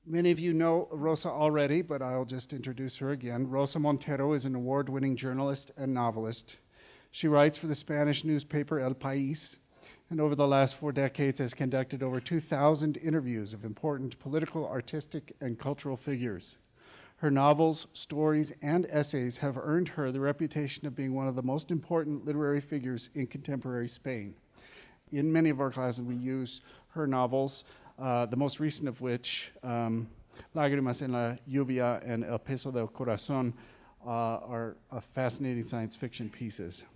Many of you know Rosa already, but I'll just introduce her again. Rosa Montero is an award-winning journalist and novelist. She writes for the Spanish newspaper El País, and over the last 4 decades has conducted over 2,000 interviews of important political, artistic, and cultural figures. Her novels, stories, and essays have earned her the reputation of being one of the most important literary figures in contemporary Spain. In many of our classes, we use her novels, the most recent of which, Lágrimas en la lluvia and El peso del corazón, are fascinating science fiction pieces.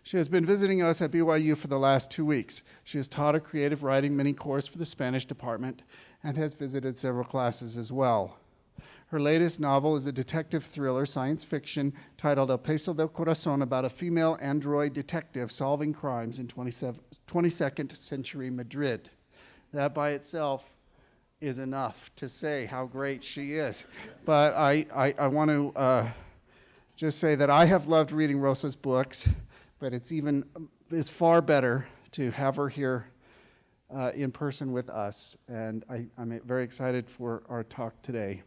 She has been visiting us at BYU for the last 2 weeks. She has taught a creative writing mini course for the Spanish department and has visited several classes as well. Her latest novel is a detective thriller science fiction titled El peso del corazón, about a female android detective solving crimes in 22nd century Madrid. That by itself is enough to say how great she is. But I want to just say that I have loved reading Rosa's books, but it's far better to have her here in person with us. And I'm very excited for our talk today.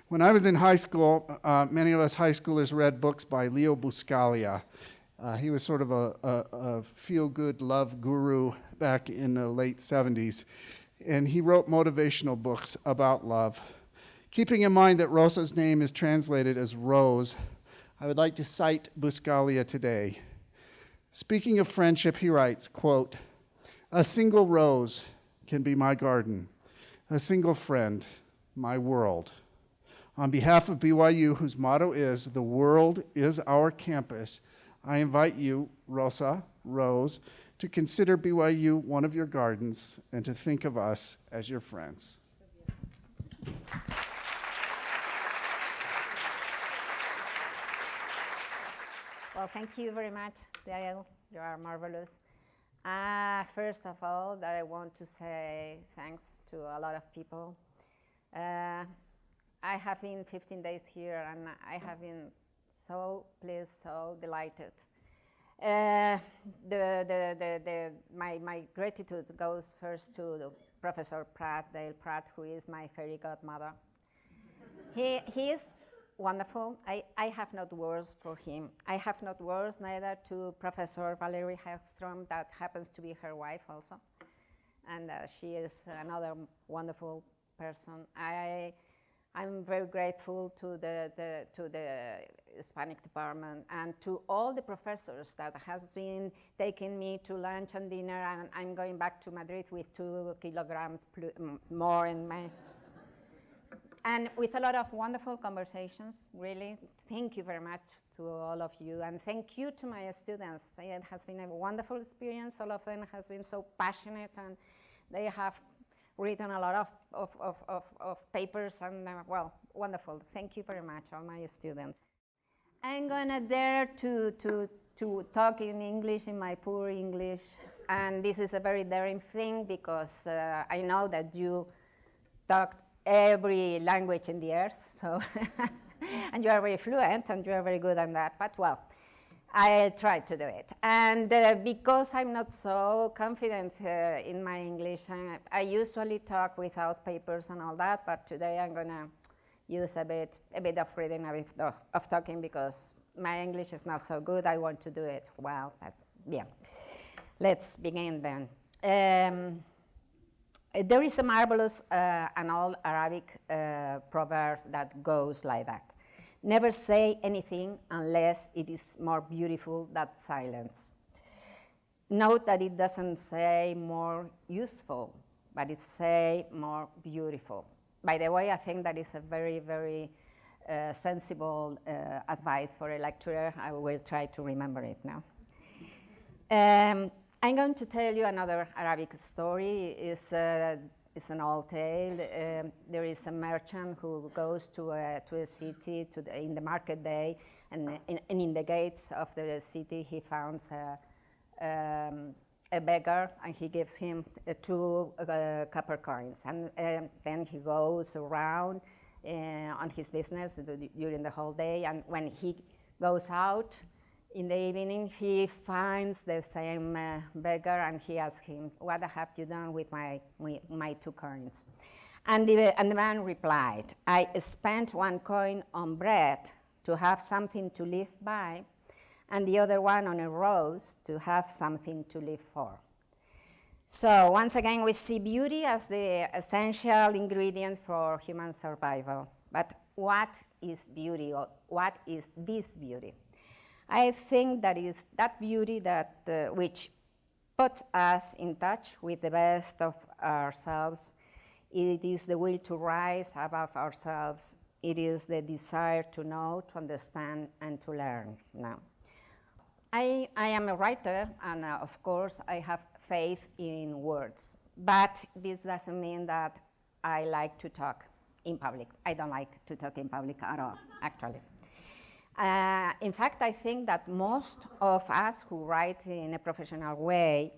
When I was in high school, many of us high schoolers read books by Leo Buscaglia. He was sort of a feel-good love guru back in the late 70s, and he wrote motivational books about love. Keeping in mind that Rosa's name is translated as Rose, I would like to cite Buscaglia today. Speaking of friendship, he writes, quote, "A single rose can be my garden, a single friend, my world." On behalf of BYU, whose motto is, "The world is our campus," I invite you, Rosa, Rose, to consider BYU one of your gardens and to think of us as your friends. Well, thank you very much, Dale. You are marvelous. First of all, I want to say thanks to a lot of people. I have been 15 days here, and I have been so pleased, so delighted. My gratitude goes first to Professor Pratt, Dale Pratt, who is my fairy godmother. He is wonderful. I have not words for him. I have not words neither to Professor Valerie Hagstrom, that happens to be her wife also. And she is another wonderful person. I'm very grateful to the Hispanic department and to all the professors that has been taking me to lunch and dinner, and I'm going back to Madrid with 2 kilograms more in my, and with a lot of wonderful conversations, really. Thank you very much to all of you, and thank you to my students. It has been a wonderful experience. All of them has been so passionate, and they have written a lot of papers, and well, wonderful. Thank you very much, all my students. I'm gonna dare to talk in English, in my poor English, and this is a very daring thing because I know that you talk every language in the earth, so and you are very fluent and you are very good at that, but well, I'll try to do it. And because I'm not so confident in my English, I usually talk without papers and all that, but today I'm gonna use a bit of reading, a bit of talking, because my English is not so good. I want to do it well, but yeah. Let's begin then. There is a marvelous and old Arabic proverb that goes like that. Never say anything unless it is more beautiful than silence. Note that it doesn't say more useful, but it says more beautiful. By the way, I think that is a very, very sensible advice for a lecturer. I will try to remember it now. I'm going to tell you another Arabic story. It's an old tale. There is a merchant who goes to a city in the market day, and in the gates of the city he finds a beggar, and he gives him 2 copper coins. And then he goes around on his business during the whole day, and when he goes out in the evening, he finds the same beggar, and he asks him, "What have you done with my 2 coins?" And the man replied, I spent 1 coin on bread to have something to live by, and the other one on a rose to have something to live for. So once again, we see beauty as the essential ingredient for human survival. But what is beauty, or what is this beauty? I think that is that beauty that which puts us in touch with the best of ourselves. It is the will to rise above ourselves. It is the desire to know, to understand, and to learn. Now, I am a writer, and of course, I have faith in words. But this doesn't mean that I like to talk in public. I don't like to talk in public at all, actually. In fact, I think that most of us who write in a professional way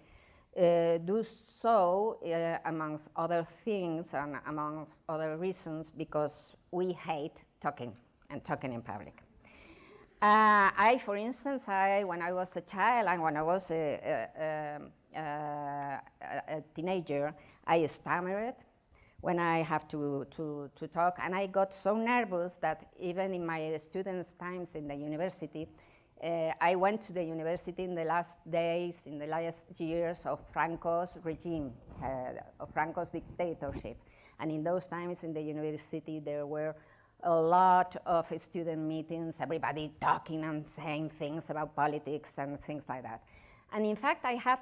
do so, amongst other things and amongst other reasons, because we hate talking and talking in public. For instance, when I was a child and when I was a teenager, I stammered when I have to talk, and I got so nervous that even in my students' times in the university, I went to the university in the last days, in the last years of Franco's regime, of Franco's dictatorship. And in those times in the university, there were a lot of student meetings, everybody talking and saying things about politics and things like that. And in fact, I had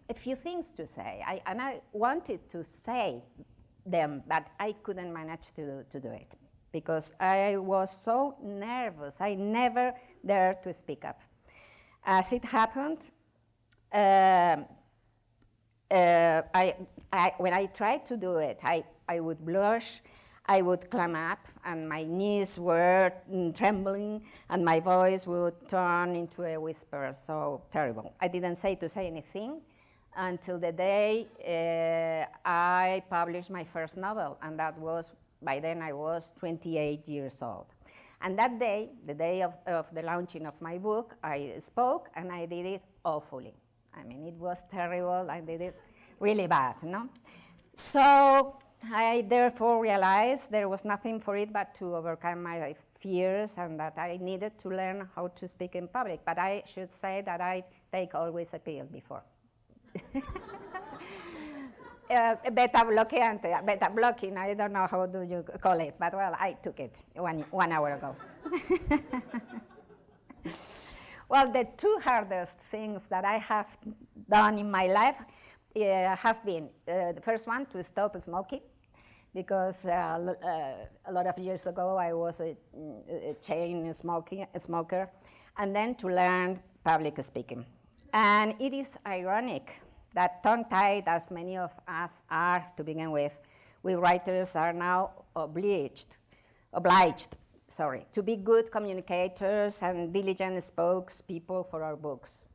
a few things to say, and I wanted to say them, but I couldn't manage to do it because I was so nervous. I never dared to speak up. As it happened, when I tried to do it, I would blush, I would climb up, and my knees were trembling, and my voice would turn into a whisper, so terrible. I didn't say anything until the day I published my first novel, and that was, by then I was 28 years old. And that day, the day of the launching of my book, I spoke, and I did it awfully. I mean, it was terrible, I did it really bad, no? So I therefore realized there was nothing for it but to overcome my fears and that I needed to learn how to speak in public. But I should say that I take always a pill before. Beta blocking, I don't know how do you call it, but well, I took it 1 hour ago. Well, the 2 hardest things that I have done in my life have been, the first one, to stop smoking, because a lot of years ago I was a chain smoker, and then to learn public speaking. And it is ironic that tongue-tied, as many of us are to begin with, we writers are now obliged to be good communicators and diligent spokespeople for our books.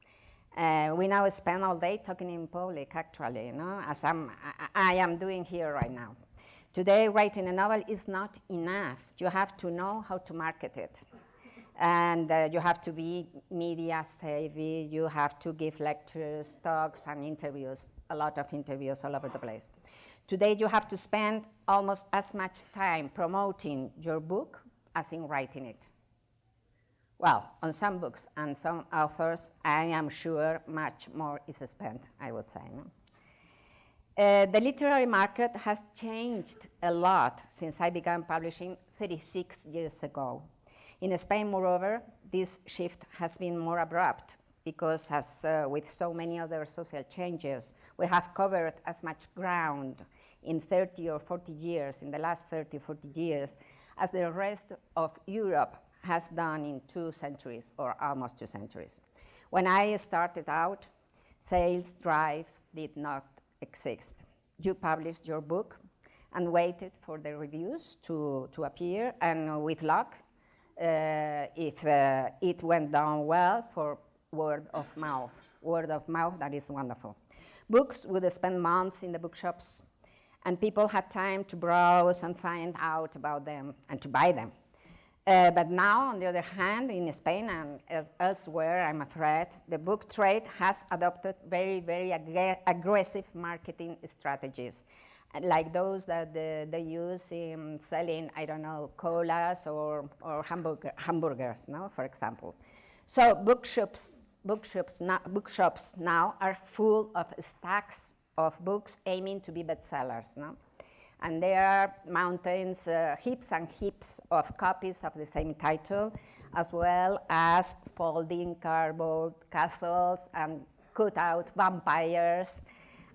We now spend all day talking in public, actually, you know, as I am doing here right now. Today, writing a novel is not enough. You have to know how to market it. And you have to be media savvy. You have to give lectures, talks, and interviews, a lot of interviews all over the place. Today, you have to spend almost as much time promoting your book as in writing it. Well, on some books and some authors, I am sure much more is spent, I would say. No? The literary market has changed a lot since I began publishing 36 years ago. In Spain, moreover, this shift has been more abrupt because, as with so many other social changes, we have covered as much ground in 30 or 40 years, in the last 30 or 40 years, as the rest of Europe has done in 2 centuries, or almost 2 centuries. When I started out, sales drives did not exist. You published your book and waited for the reviews to appear, and with luck, if it went down well, for word of mouth. Word of mouth, that is wonderful. Books would spend months in the bookshops, and people had time to browse and find out about them and to buy them. But now, on the other hand, in Spain and elsewhere, I'm afraid, the book trade has adopted very, very aggressive marketing strategies. like those that they use in selling, I don't know, colas or hamburgers, no, for example. So bookshops now are full of stacks of books aiming to be bestsellers, no? And there are mountains, heaps and heaps of copies of the same title, as well as folding cardboard castles and cut-out vampires,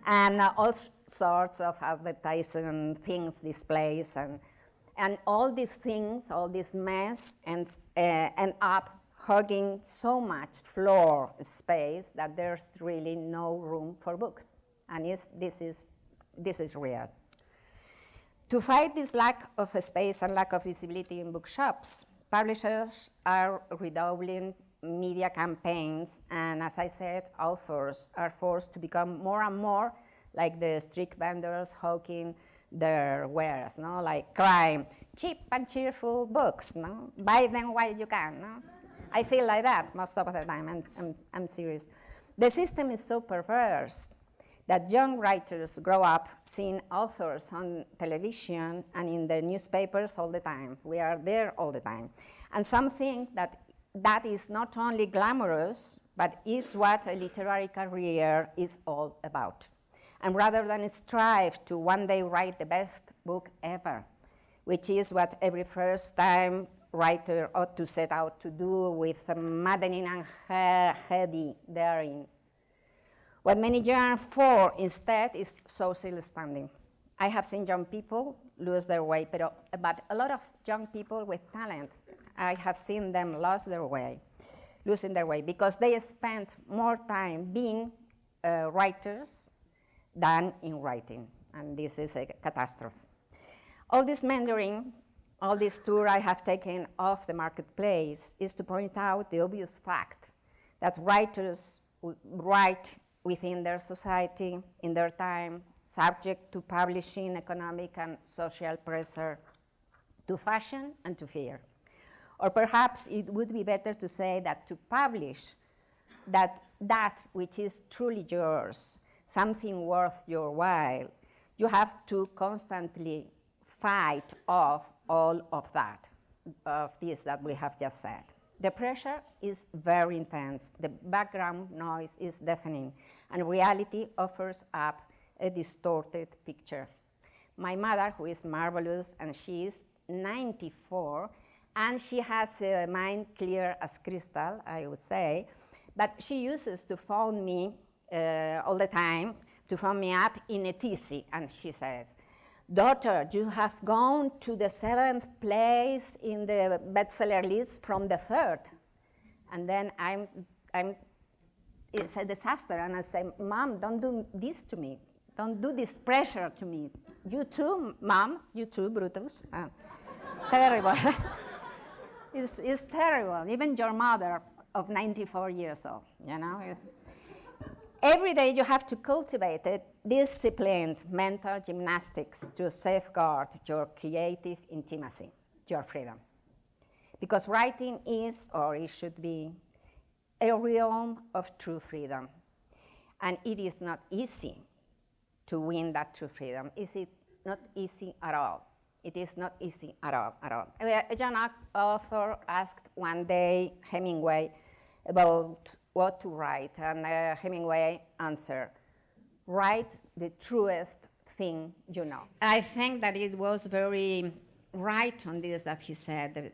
and all sorts of advertising things, displays, and all these things, all this mess end up hogging so much floor space that there's really no room for books. And this is real. To fight this lack of space and lack of visibility in bookshops, publishers are redoubling media campaigns, and as I said, authors are forced to become more and more like the street vendors hawking their wares, no? Like crying, cheap and cheerful books, no? Buy them while you can, no? I feel like that most of the time, I'm serious. The system is so perverse that young writers grow up seeing authors on television and in the newspapers all the time. We are there all the time. And some think that is not only glamorous, but is what a literary career is all about. And rather than strive to one day write the best book ever, which is what every first-time writer ought to set out to do with maddening and heady daring, what many yearn for instead is social standing. I have seen young people lose their way, but a lot of young people with talent, I have seen them losing their way because they spent more time being writers than in writing, and this is a catastrophe. All this mentoring, all this tour I have taken off the marketplace is to point out the obvious fact that writers write within their society, in their time, subject to publishing, economic and social pressure, to fashion and to fear. Or perhaps it would be better to say that to publish that which is truly yours, something worth your while, you have to constantly fight off all of this that we have just said. The pressure is very intense. The background noise is deafening, and reality offers up a distorted picture. My mother, who is marvelous, and she is 94, and she has a mind clear as crystal, I would say, but she uses to phone me all the time, to phone me up in a tizzy, and she says, "Daughter, you have gone to the 7th place in the bestseller list from the 3rd. And then it's a disaster. And I say, Mom, don't do this to me. Don't do this pressure to me. You too, Mom, you too, Brutus. Terrible. It's terrible. Even your mother of 94 years old, you know? Every day you have to cultivate a disciplined mental gymnastics to safeguard your creative intimacy, your freedom. Because writing is, or it should be, a realm of true freedom. And it is not easy to win that true freedom. Is it not easy at all? It is not easy at all. A young author asked one day Hemingway about what to write, and Hemingway answered, "Write the truest thing you know." I think that it was very right on this that he said,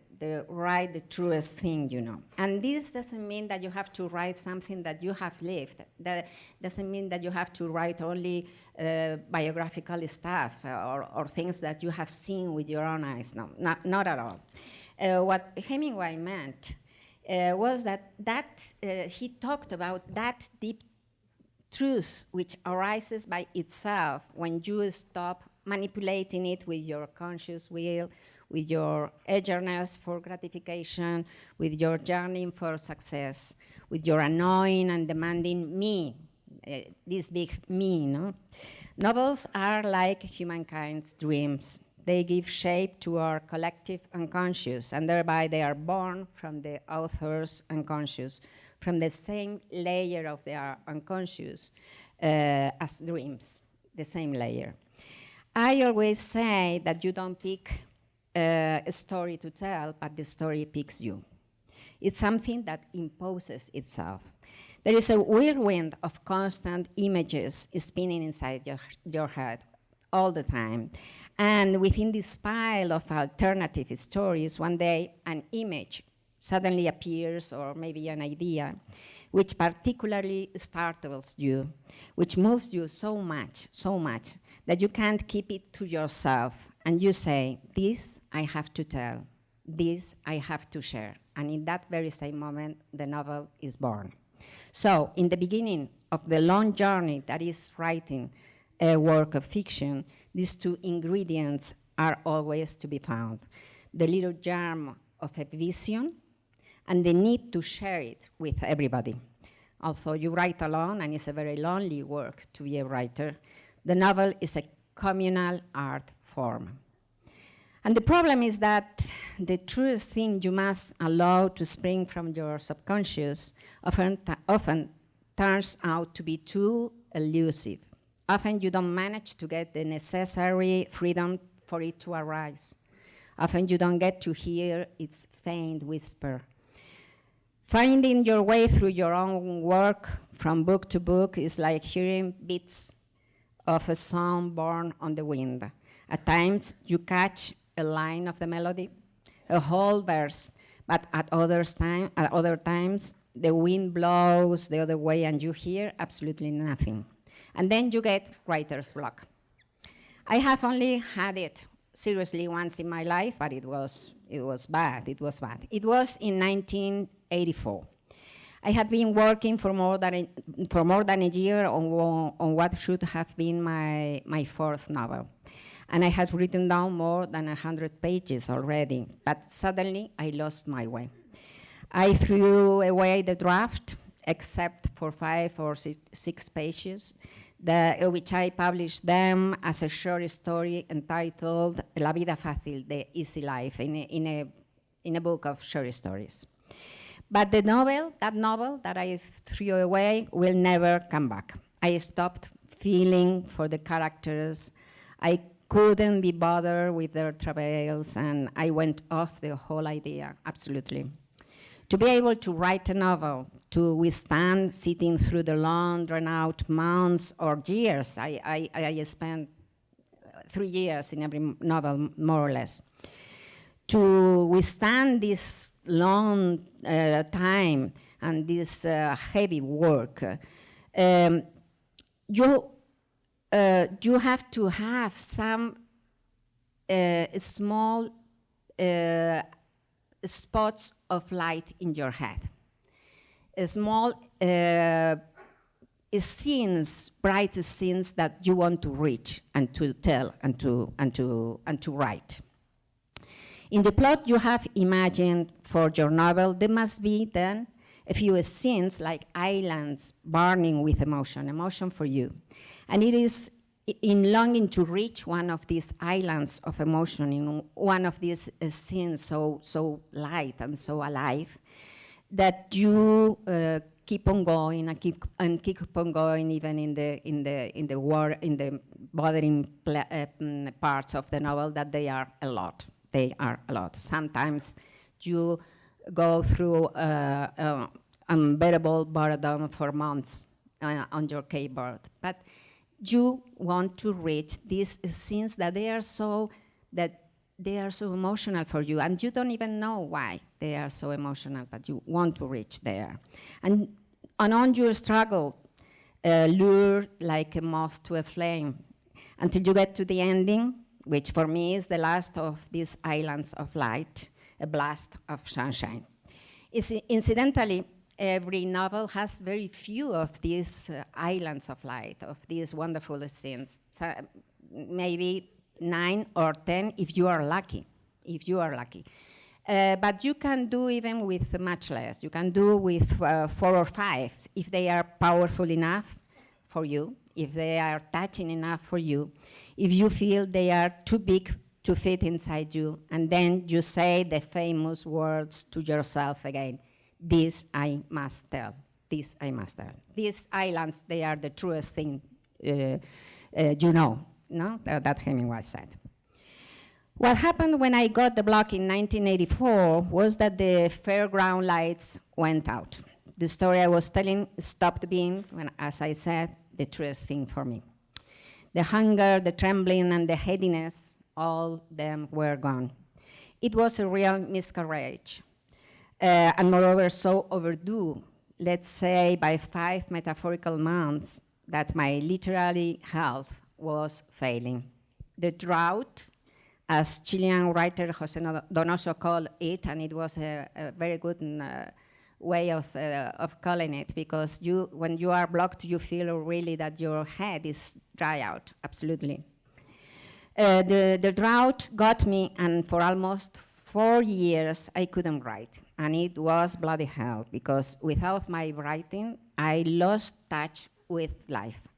write the truest thing you know. And this doesn't mean that you have to write something that you have lived. That doesn't mean that you have to write only biographical stuff or things that you have seen with your own eyes. No, not at all. What Hemingway meant was that he talked about that deep truth which arises by itself when you stop manipulating it with your conscious will, with your eagerness for gratification, with your yearning for success, with your annoying and demanding me, this big me, no? Novels are like humankind's dreams. They give shape to our collective unconscious, and thereby they are born from the author's unconscious, from the same layer of their unconscious as dreams, the same layer. I always say that you don't pick a story to tell, but the story picks you. It's something that imposes itself. There is a whirlwind of constant images spinning inside your head all the time. And within this pile of alternative stories, one day an image suddenly appears, or maybe an idea, which particularly startles you, which moves you so much, that you can't keep it to yourself. And you say, this I have to tell, this I have to share. And in that very same moment, the novel is born. So in the beginning of the long journey that is writing a work of fiction, these two ingredients are always to be found. The little germ of a vision and the need to share it with everybody. Although you write alone, and it's a very lonely work to be a writer, the novel is a communal art form. And the problem is that the truest thing you must allow to spring from your subconscious often turns out to be too elusive. Often you don't manage to get the necessary freedom for it to arise. Often you don't get to hear its faint whisper. Finding your way through your own work from book to book is like hearing bits of a song born on the wind. At times you catch a line of the melody, a whole verse, but at other times the wind blows the other way and you hear absolutely nothing. And then you get writer's block. I have only had it seriously once in my life, but it was bad. It was in 1984. I had been working for more than a year on what should have been my fourth novel. And I had written down more than 100 pages already, but suddenly I lost my way. I threw away the draft, except for 5 or 6 pages, which I published them as a short story entitled La Vida Fácil, The Easy Life, in a book of short stories. But that novel that I threw away will never come back. I stopped feeling for the characters. I couldn't be bothered with their travails, and I went off the whole idea, absolutely. To be able to write a novel, to withstand sitting through the long, drawn-out months or years, I spent 3 years in every novel, more or less. To withstand this long time and this heavy work, you have to have some small spots of light in your head. Small scenes, bright scenes that you want to reach and to tell and to write. In the plot you have imagined for your novel, there must be then a few scenes like islands burning with emotion for you. And it is in longing to reach one of these islands of emotion, in one of these scenes so light and so alive, that you keep on going and keep on going even in the bothering parts of the novel, that they are a lot. They are a lot. Sometimes you go through unbearable boredom for months on your keyboard, but you want to reach these scenes that they are so emotional for you, and you don't even know why they are so emotional, but you want to reach there. And on your struggle, lured like a moth to a flame, until you get to the ending, which for me is the last of these islands of light, a blast of sunshine. Incidentally, every novel has very few of these islands of light, of these wonderful scenes. So maybe 9 or 10 if you are lucky, but you can do even with much less. You can do with 4 or 5 if they are powerful enough for you, if they are touching enough for you, if you feel they are too big to fit inside you, and then you say the famous words to yourself again: this I must tell, this I must tell. These islands, they are the truest thing you know. no? That Hemingway said. What happened when I got the block in 1984 was that the fairground lights went out. The story I was telling stopped being, when, as I said, the truest thing for me. The hunger, the trembling, and the headiness, all them were gone. It was a real miscarriage, and moreover, so overdue, let's say by 5 metaphorical months, that my literary health was failing. The drought, as Chilean writer Jose Donoso called it, and it was a very good way of calling it, because when you are blocked, you feel really that your head is dry out, absolutely. The drought got me, and for almost 4 years, I couldn't write. And it was bloody hell, because without my writing, I lost touch with life.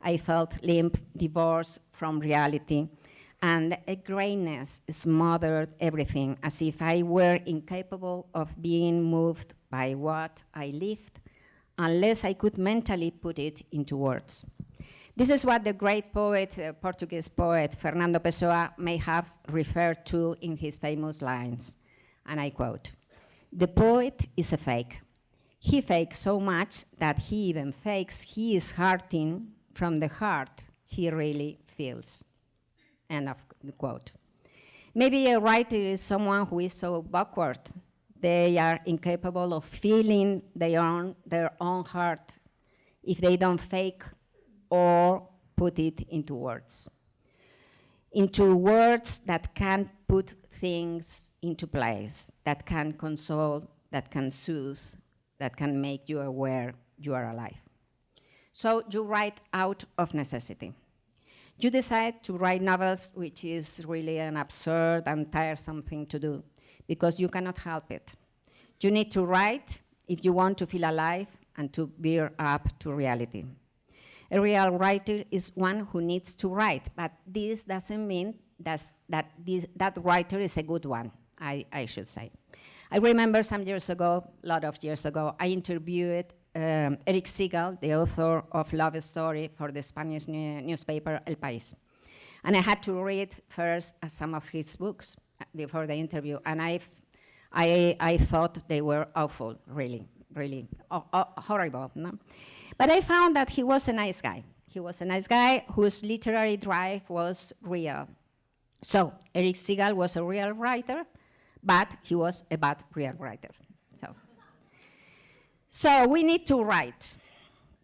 I felt limp, divorced from reality, and a grayness smothered everything, as if I were incapable of being moved by what I lived, unless I could mentally put it into words. This is what the great poet, Portuguese poet, Fernando Pessoa, may have referred to in his famous lines, and I quote, "The poet is a fake. He fakes so much that he even fakes he is hurting from the heart he really feels." End of the quote. Maybe a writer is someone who is so backward, they are incapable of feeling their own heart if they don't fake or put it into words. Into words that can put things into place, that can console, that can soothe, that can make you aware you are alive. So you write out of necessity. You decide to write novels, which is really an absurd and tiresome thing to do, because you cannot help it. You need to write if you want to feel alive and to bear up to reality. A real writer is one who needs to write, but this doesn't mean that writer is a good one, I should say. I remember some years ago, a lot of years ago, I interviewed Eric Segal, the author of Love Story, for the Spanish newspaper El País. And I had to read first some of his books before the interview, and I thought they were awful, really, really horrible. No? But I found that he was a nice guy. He was a nice guy whose literary drive was real. So Eric Segal was a real writer, but he was a bad real writer. So we need to write,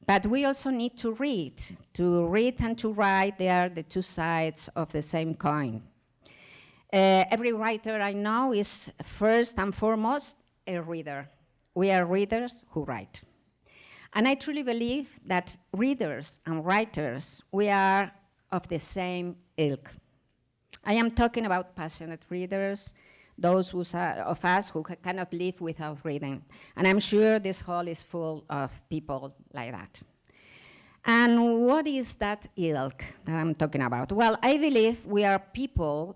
but we also need to read. To read and to write, they are the two sides of the same coin. Every writer I know is first and foremost a reader. We are readers who write. And I truly believe that readers and writers, we are of the same ilk. I am talking about passionate readers, those of us who cannot live without reading. And I'm sure this hall is full of people like that. And what is that ilk that I'm talking about? Well, I believe we are people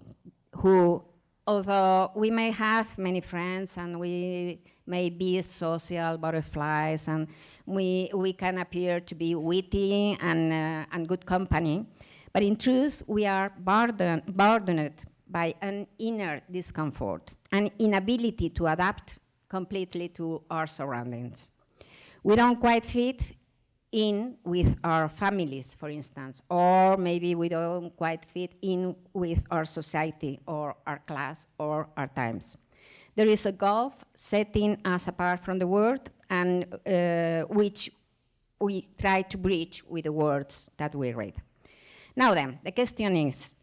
who, although we may have many friends and we may be social butterflies and we can appear to be witty and good company, but in truth, we are burdened by an inner discomfort, an inability to adapt completely to our surroundings. We don't quite fit in with our families, for instance, or maybe we don't quite fit in with our society or our class or our times. There is a gulf setting us apart from the world, and which we try to bridge with the words that we read. Now then, the question is,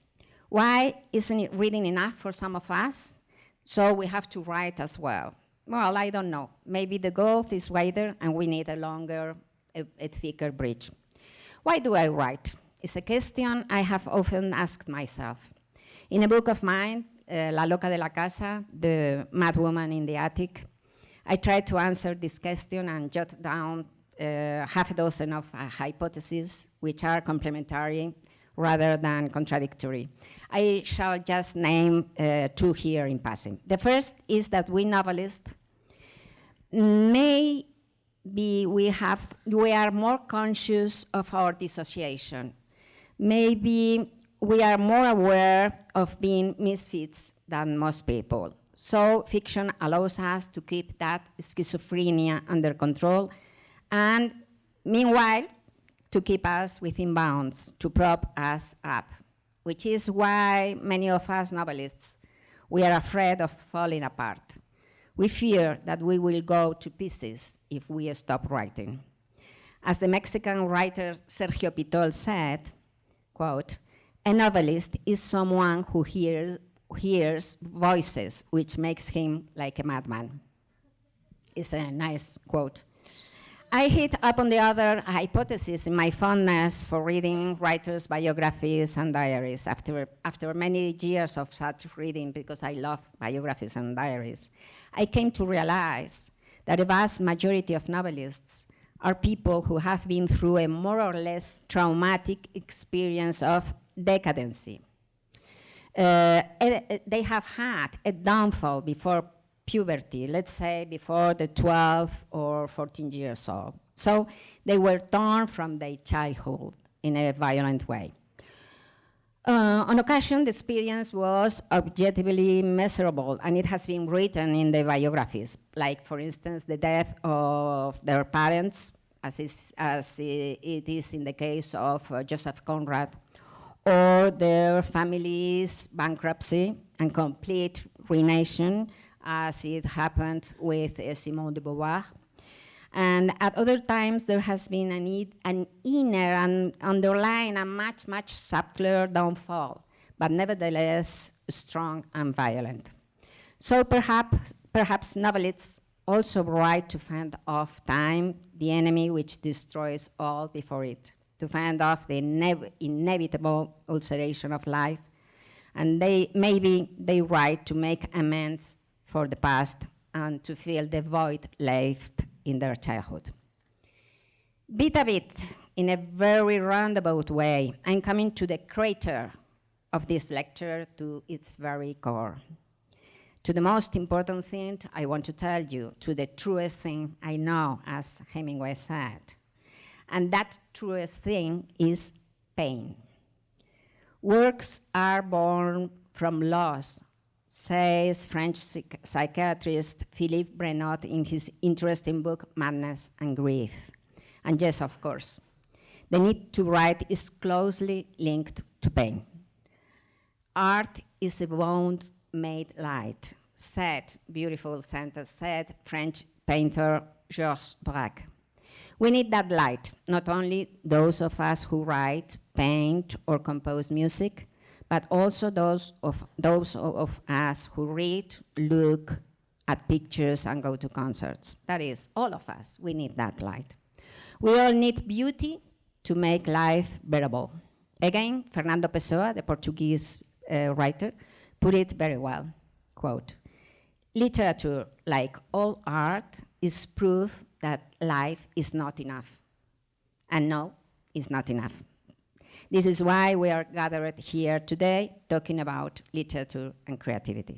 why isn't it reading enough for some of us? So we have to write as well. Well, I don't know. Maybe the gulf is wider and we need a longer, a thicker bridge. Why do I write? It's a question I have often asked myself. In a book of mine, La Loca de la Casa, the mad woman in the attic, I tried to answer this question and jot down half a dozen of hypotheses which are complementary rather than contradictory. I shall just name two here in passing. The first is that we novelists maybe we are more conscious of our dissociation. Maybe we are more aware of being misfits than most people. So fiction allows us to keep that schizophrenia under control and meanwhile to keep us within bounds, to prop us up, which is why many of us novelists, we are afraid of falling apart. We fear that we will go to pieces if we stop writing. As the Mexican writer Sergio Pitol said, quote, "A novelist is someone who hears voices, which makes him like a madman." It's a nice quote. I hit upon the other hypothesis in my fondness for reading writers' biographies and diaries after many years of such reading, because I love biographies and diaries. I came to realize that a vast majority of novelists are people who have been through a more or less traumatic experience of decadency. They have had a downfall before puberty, let's say before the 12 or 14 years old. So they were torn from their childhood in a violent way. On occasion, the experience was objectively miserable, and it has been written in the biographies, like, for instance, the death of their parents, as it is in the case of Joseph Conrad, or their family's bankruptcy and complete ruination, as it happened with Simone de Beauvoir. And at other times, there has been an inner and underlying and much, much subtler downfall, but nevertheless strong and violent. So perhaps novelists also write to fend off time, the enemy which destroys all before it, to fend off the inevitable ulceration of life. And maybe they write to make amends for the past and to fill the void left in their childhood. Bit a bit, in a very roundabout way, I'm coming to the crater of this lecture, to its very core. To the most important thing I want to tell you, to the truest thing I know, as Hemingway said. And that truest thing is pain. Works are born from loss, says French psychiatrist Philippe Brenot in his interesting book, Madness and Grief. And yes, of course, the need to write is closely linked to pain. Art is a wound made light, said, beautiful sentence, said French painter Georges Braque. We need that light, not only those of us who write, paint, or compose music, but also those of us who read, look at pictures, and go to concerts. That is, all of us, we need that light. We all need beauty to make life bearable. Again, Fernando Pessoa, the Portuguese writer, put it very well, quote, "Literature, like all art, is proof that life is not enough. And no, it's not enough." This is why we are gathered here today talking about literature and creativity.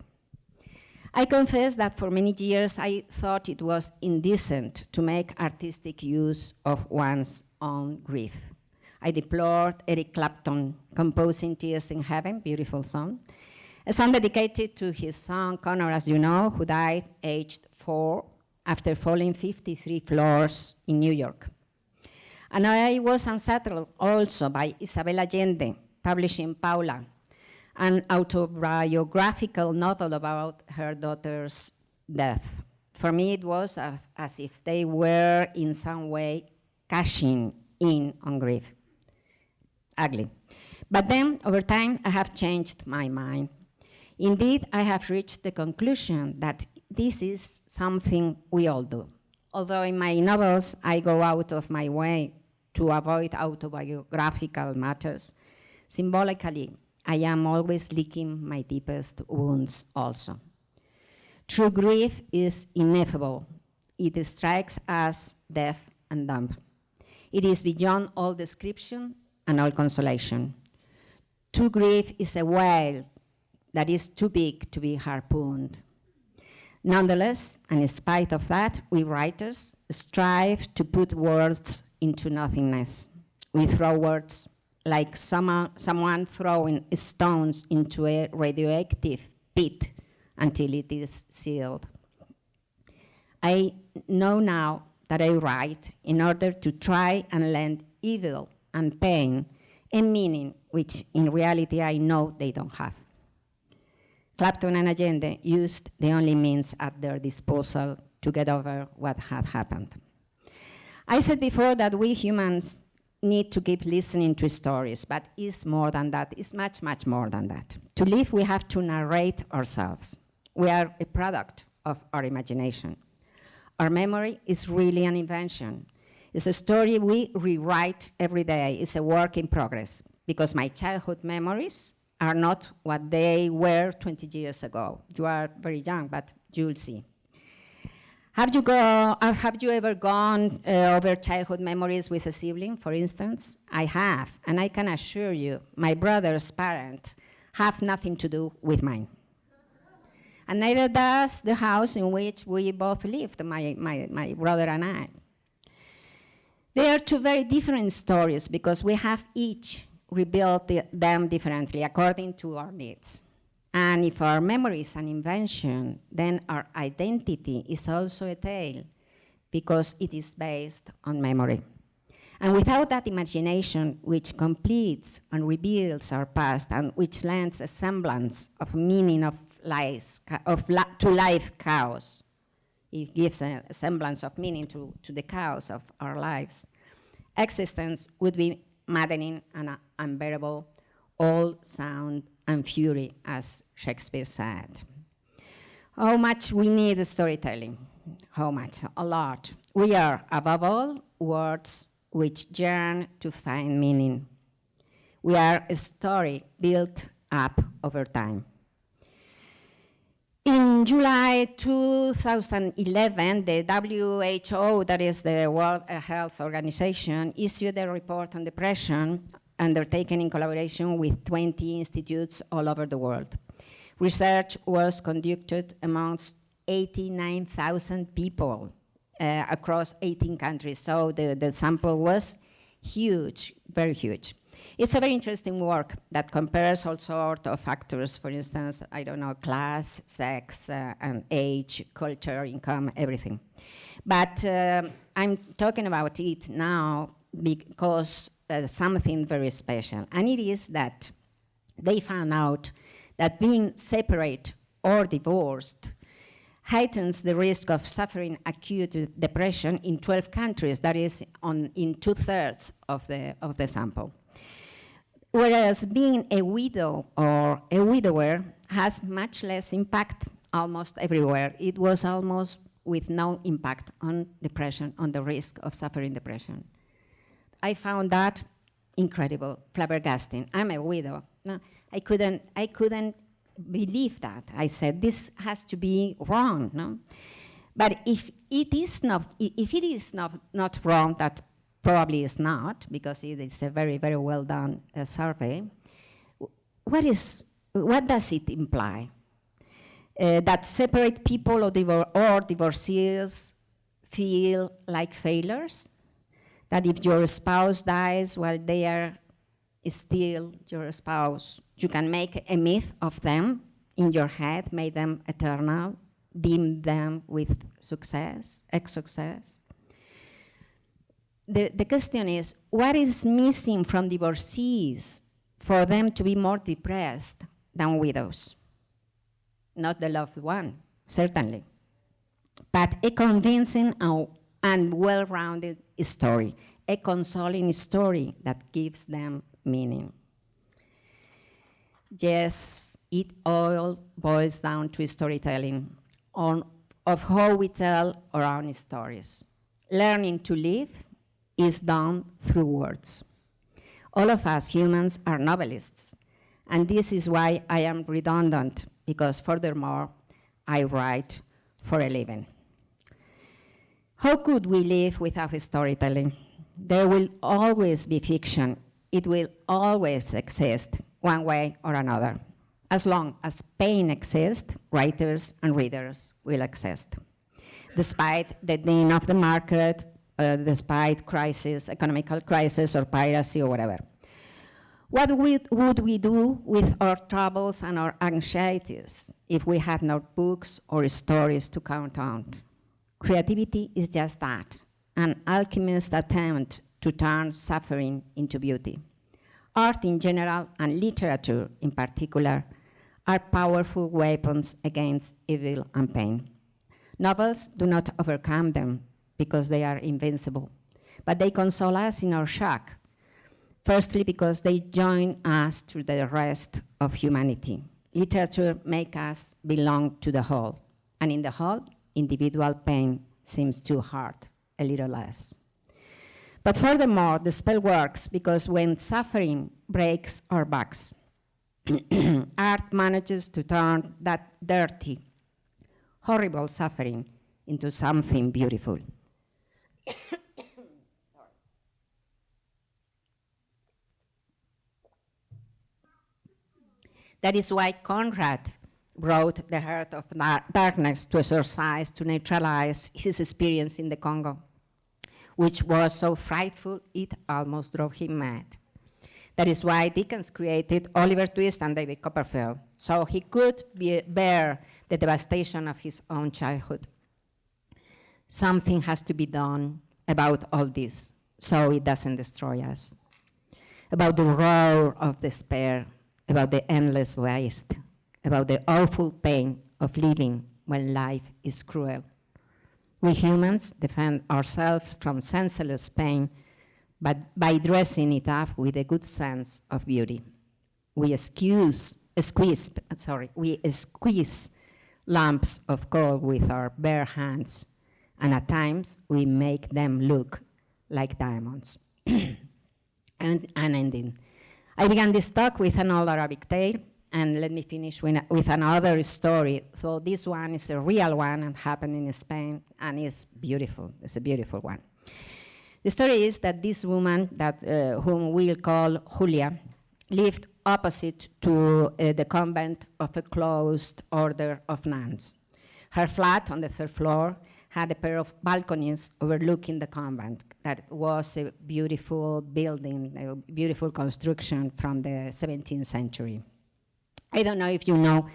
I confess that for many years I thought it was indecent to make artistic use of one's own grief. I deplored Eric Clapton composing Tears in Heaven, beautiful song, a song dedicated to his son Connor, as you know, who died aged 4 after falling 53 floors in New York. And I was unsettled also by Isabel Allende, publishing Paula, an autobiographical novel about her daughter's death. For me, it was as if they were in some way cashing in on grief. Ugly. But then, over time, I have changed my mind. Indeed, I have reached the conclusion that this is something we all do. Although in my novels, I go out of my way to avoid autobiographical matters, symbolically, I am always licking my deepest wounds also. True grief is ineffable. It strikes us deaf and dumb. It is beyond all description and all consolation. True grief is a whale that is too big to be harpooned. Nonetheless, and in spite of that, we writers strive to put words into nothingness. We throw words like someone throwing stones into a radioactive pit until it is sealed. I know now that I write in order to try and lend evil and pain a meaning which in reality I know they don't have. Clapton and Allende used the only means at their disposal to get over what had happened. I said before that we humans need to keep listening to stories, but it's more than that. It's much, much more than that. To live, we have to narrate ourselves. We are a product of our imagination. Our memory is really an invention. It's a story we rewrite every day. It's a work in progress, because my childhood memories are not what they were 20 years ago. You are very young, but you'll see. Have you ever gone over childhood memories with a sibling, for instance? I have, and I can assure you, my brother's parents have nothing to do with mine. And neither does the house in which we both lived, my brother and I. They are two very different stories because we have each rebuilt them differently according to our needs. And if our memory is an invention, then our identity is also a tale because it is based on memory. And without that imagination, which completes and reveals our past and which lends a semblance of meaning to life chaos, it gives a semblance of meaning to the chaos of our lives, existence would be maddening and unbearable, all sound and fury, as Shakespeare said. How much we need storytelling? How much? A lot. We are, above all, words which yearn to find meaning. We are a story built up over time. In July 2011, the WHO, that is the World Health Organization, issued a report on depression undertaken in collaboration with 20 institutes all over the world. Research was conducted amongst 89,000 people across 18 countries, so the sample was huge, very huge. It's a very interesting work that compares all sorts of factors, for instance, I don't know, class, sex, and age, culture, income, everything. But I'm talking about it now because something very special, and it is that they found out that being separate or divorced heightens the risk of suffering acute depression in 12 countries, that is in 2/3 of the sample. Whereas being a widow or a widower has much less impact almost everywhere. It was almost with no impact on depression, on the risk of suffering depression. I found that incredible, flabbergasting. I'm a widow. No, I couldn't believe that. I said, this has to be wrong, no? But if it is not wrong, that probably is not, because it is a very, very well done survey, what does it imply? That separate people or divorcees feel like failures? That if your spouse dies while they are still your spouse, you can make a myth of them in your head, make them eternal, deem them with success, ex-success? The question is, what is missing from divorcees for them to be more depressed than widows? Not the loved one, certainly, but a convincing and well-rounded story, a consoling story that gives them meaning. Yes, it all boils down to storytelling, of how we tell our own stories. Learning to live is done through words. All of us humans are novelists, and this is why I am redundant, because furthermore, I write for a living. How could we live without storytelling? There will always be fiction. It will always exist, one way or another. As long as pain exists, writers and readers will exist. Despite the din of the market, despite crisis, economical crisis or piracy or whatever. Would we do with our troubles and our anxieties if we had no books or stories to count on? Creativity is just that, an alchemist's attempt to turn suffering into beauty. Art in general and literature in particular are powerful weapons against evil and pain. Novels do not overcome them because they are invincible, but they console us in our shock. Firstly, because they join us to the rest of humanity. Literature makes us belong to the whole, and in the whole, individual pain seems too hard, a little less. But furthermore, the spell works because when suffering breaks our backs, art manages to turn that dirty, horrible suffering into something beautiful. That is why Conrad wrote The Heart of Darkness to exorcise, to neutralize his experience in the Congo, which was so frightful it almost drove him mad. That is why Dickens created Oliver Twist and David Copperfield, so he could bear the devastation of his own childhood. Something has to be done about all this, so it doesn't destroy us. About the roar of despair, about the endless waste, about the awful pain of living when life is cruel. We humans defend ourselves from senseless pain, but by dressing it up with a good sense of beauty. We squeeze lumps of coal with our bare hands, and at times we make them look like diamonds. And ending. I began this talk with an old Arabic tale, and let me finish with another story. So this one is a real one and happened in Spain, and it's beautiful. It's a beautiful one. The story is that this woman, whom we'll call Julia, lived opposite to the convent of a closed order of nuns. Her flat on the third floor had a pair of balconies overlooking the convent. That was a beautiful building, a beautiful construction from the 17th century. I don't know if you know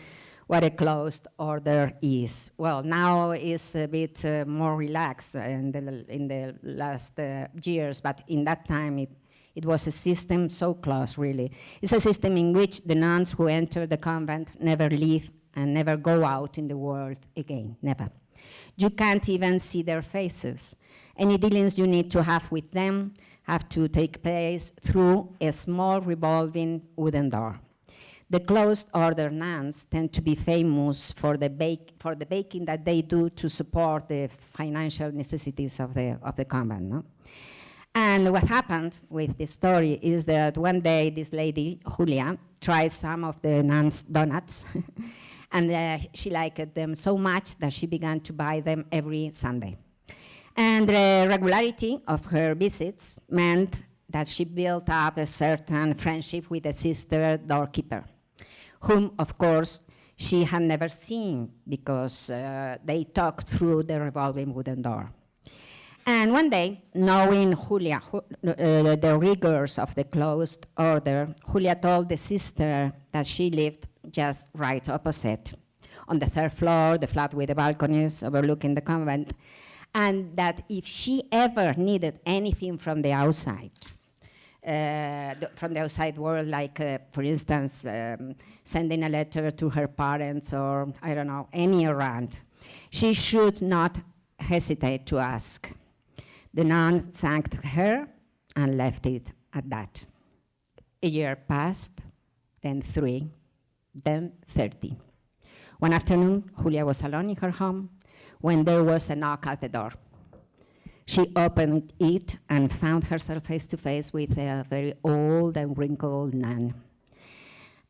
what a closed order is. Well, now it's a bit more relaxed in the last years, but in that time it was a system so close, really. It's a system in which the nuns who enter the convent never leave and never go out in the world again, never. You can't even see their faces. Any dealings you need to have with them have to take place through a small revolving wooden door. The closed order nuns tend to be famous for the baking that they do to support the financial necessities of the convent. No? And what happened with this story is that one day this lady, Julia, tried some of the nuns' donuts, and she liked them so much that she began to buy them every Sunday. And the regularity of her visits meant that she built up a certain friendship with the sister doorkeeper, whom, of course, she had never seen because they talked through the revolving wooden door. And one day, knowing Julia, the rigors of the closed order, Julia told the sister that she lived just right opposite, on the third floor, the flat with the balconies overlooking the convent, and that if she ever needed anything from the outside world, like, for instance, sending a letter to her parents or, I don't know, any errand, she should not hesitate to ask. The nun thanked her and left it at that. A year passed, then 3, then 30. One afternoon, Julia was alone in her home when there was a knock at the door. She opened it and found herself face to face with a very old and wrinkled nun.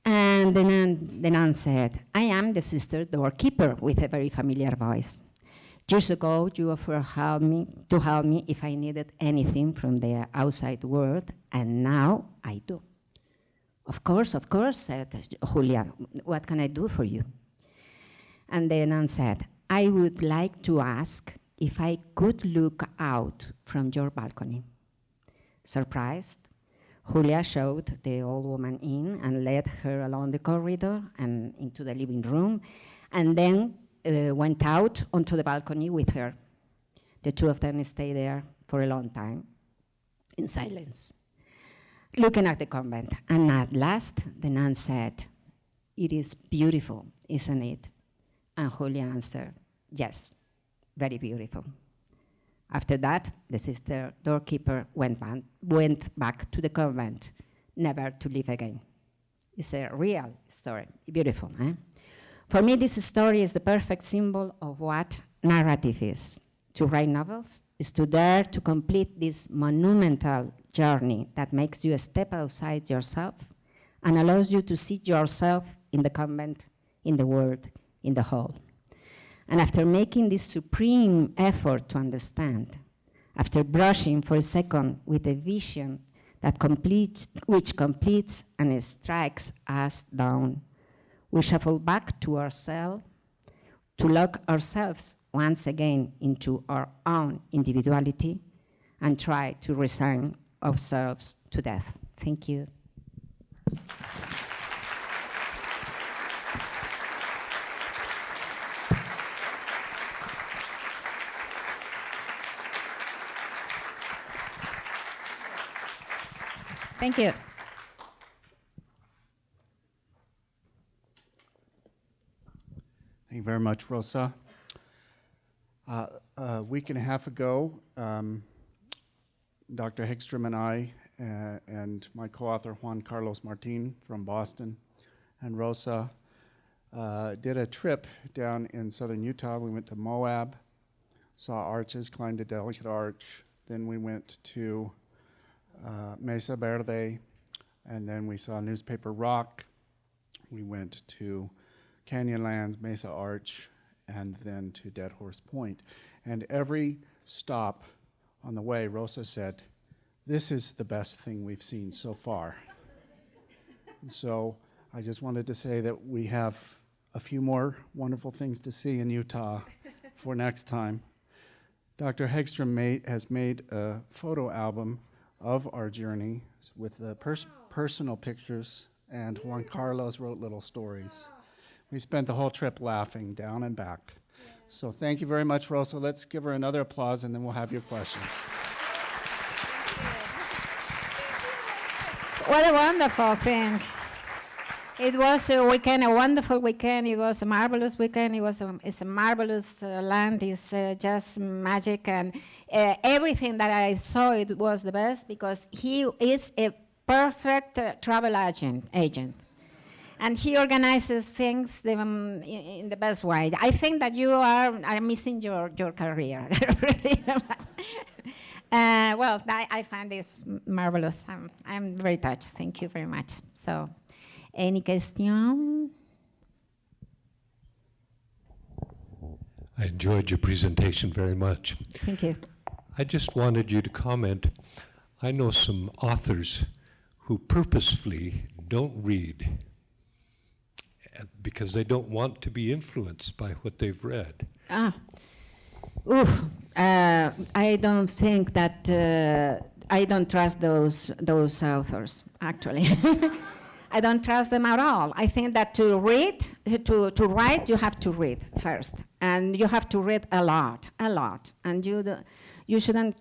And the nun said, "I am the sister doorkeeper," with a very familiar voice. "Years ago, you offered to help me if I needed anything from the outside world, and now I do." Of course, said Julia. "What can I do for you?" And the nun said, "I would like to ask if I could look out from your balcony." Surprised, Julia showed the old woman in and led her along the corridor and into the living room, and then went out onto the balcony with her. The two of them stayed there for a long time in silence, looking at the convent. And at last, the nun said, "It is beautiful, isn't it?" And Julia answered, "Yes, very beautiful." After that, the sister doorkeeper went back to the convent, never to leave again. It's a real story, beautiful, eh? For me, this story is the perfect symbol of what narrative is. To write novels is to dare to complete this monumental journey that makes you step outside yourself and allows you to see yourself in the convent, in the world, in the whole. And after making this supreme effort to understand, after brushing for a second with a vision that which completes and strikes us down, we shuffle back to ourselves, to lock ourselves once again into our own individuality and try to resign ourselves to death. Thank you. Thank you. Thank you very much, Rosa. A week and a half ago, Dr. Hegstrom and I and my co-author Juan Carlos Martin from Boston and Rosa did a trip down in southern Utah. We went to Moab, saw arches, climbed a delicate arch. Then we went to Mesa Verde, and then we saw Newspaper Rock. We went to Canyonlands, Mesa Arch, and then to Dead Horse Point. And every stop on the way, Rosa said, "This is the best thing we've seen so far." And so I just wanted to say that we have a few more wonderful things to see in Utah for next time. Dr. Hegstrom has made a photo album of our journey with the personal pictures, and Juan Carlos wrote little stories. We spent the whole trip laughing down and back. So thank you very much, Rosa. Let's give her another applause, and then we'll have your questions. What a wonderful thing. It was a weekend, a wonderful weekend. It was a marvelous weekend. It's a marvelous land. It's just magic. And everything that I saw, it was the best because he is a perfect travel agent. And he organizes things in the best way. I think that you are missing your career. Well, I find this marvelous. I'm very touched. Thank you very much. So, any question? I enjoyed your presentation very much. Thank you. I just wanted you to comment. I know some authors who purposefully don't read because they don't want to be influenced by what they've read. I don't think that I don't trust those authors, actually. I don't trust them at all. I think that to write, you have to read first. And you have to read a lot. And you shouldn't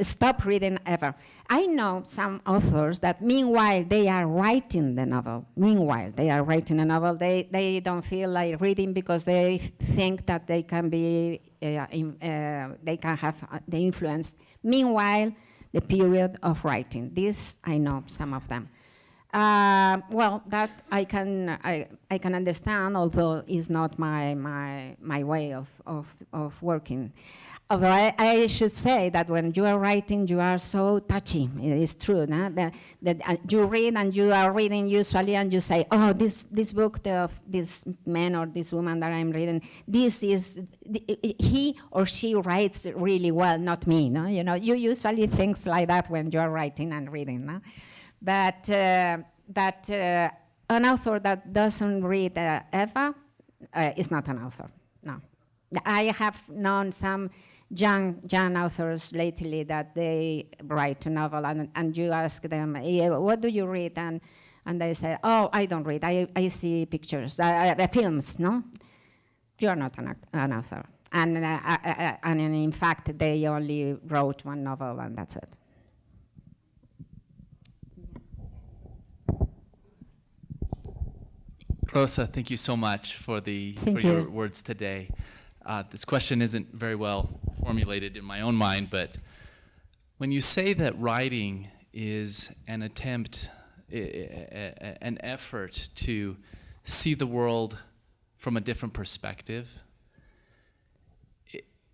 stop reading ever. I know some authors that meanwhile they are writing the novel, they don't feel like reading because they think that they can be, they can have the influence. Meanwhile, the period of writing. This, I know some of them. Well, that I can understand, although it's not my way of working. Although I should say that when you are writing, you are so touchy. It is true, no? that you read and you are reading usually, and you say, "Oh, this book of this man or this woman that I'm reading, he or she writes really well, not me." No, you usually think like that when you are writing and reading. No? But an author that doesn't read ever is not an author. No, I have known some young authors lately that they write a novel, and you ask them, what do you read? And they say, oh, I don't read. I see pictures, films, no? You're not an author. And in fact, they only wrote one novel, and that's it. Rosa, thank you so much for your words today. This question isn't very well formulated in my own mind, but when you say that writing is an attempt, an effort to see the world from a different perspective,